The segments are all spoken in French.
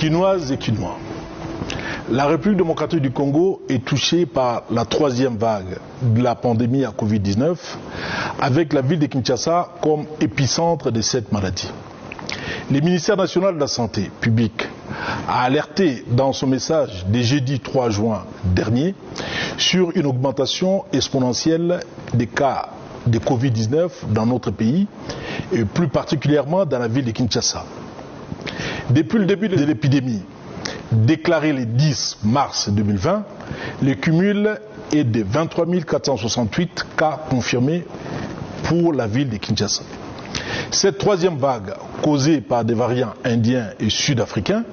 Quinoises et Quinois, la République démocratique du Congo est touchée par la troisième vague de la pandémie à Covid-19, avec la ville de Kinshasa comme épicentre de cette maladie. Le ministère national de la Santé publique a alerté dans son message des jeudi 3 juin dernier sur une augmentation exponentielle des cas de Covid-19 dans notre pays et plus particulièrement dans la ville de Kinshasa. Depuis le début de l'épidémie, déclaré le 10 mars 2020, le cumul est de 23 468 cas confirmés pour la ville de Kinshasa. Cette troisième vague, causée par des variants indiens et sud-africains,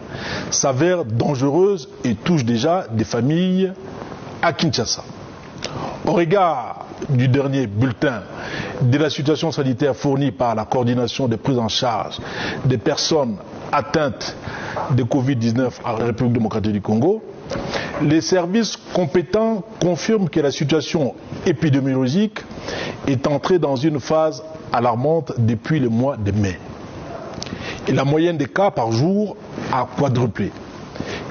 s'avère dangereuse et touche déjà des familles à Kinshasa. Au regard du dernier bulletin de la situation sanitaire fournie par la coordination de prise en charge des personnes atteintes de Covid-19 à la République démocratique du Congo, les services compétents confirment que la situation épidémiologique est entrée dans une phase alarmante depuis le mois de mai. Et la moyenne des cas par jour a quadruplé.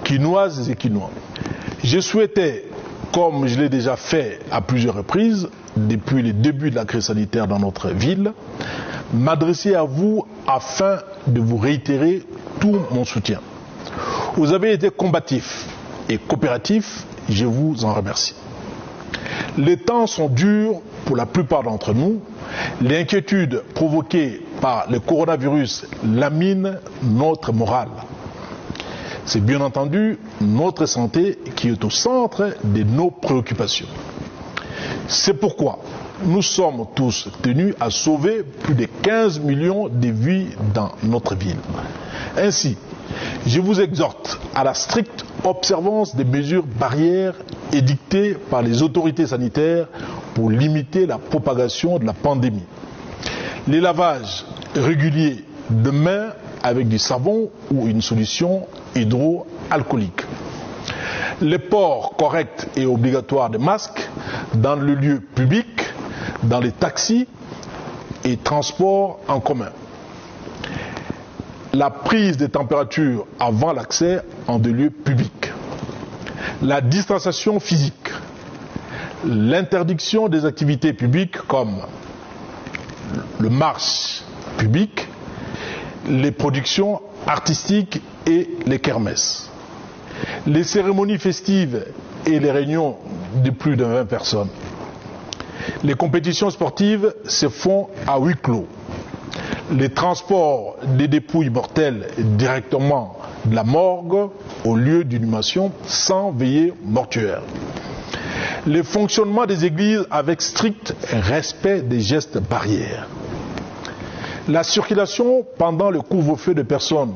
Quinoises et Quinois. Je souhaitais, comme je l'ai déjà fait à plusieurs reprises depuis le début de la crise sanitaire dans notre ville, m'adresser à vous afin de vous réitérer tout mon soutien. Vous avez été combatifs et coopératifs, je vous en remercie. Les temps sont durs pour la plupart d'entre nous. L'inquiétude provoquée par le coronavirus lamine notre morale. C'est bien entendu notre santé qui est au centre de nos préoccupations. C'est pourquoi nous sommes tous tenus à sauver plus de 15 millions de vies dans notre ville. Ainsi, je vous exhorte à la stricte observance des mesures barrières édictées par les autorités sanitaires pour limiter la propagation de la pandémie. Les lavages réguliers de mains avec du savon ou une solution hydroalcoolique. Le port correct et obligatoire de masques dans le lieu public, dans les taxis et transports en commun. La prise de température avant l'accès en des lieux publics. La distanciation physique. L'interdiction des activités publiques comme le marche public, les productions artistiques et les kermesses. Les cérémonies festives et les réunions de plus de 20 personnes. Les compétitions sportives se font à huis clos. Les transports des dépouilles mortelles directement de la morgue au lieu d'inhumation sans veillée mortuaire. Le fonctionnement des églises avec strict respect des gestes barrières. La circulation pendant le couvre-feu de personnes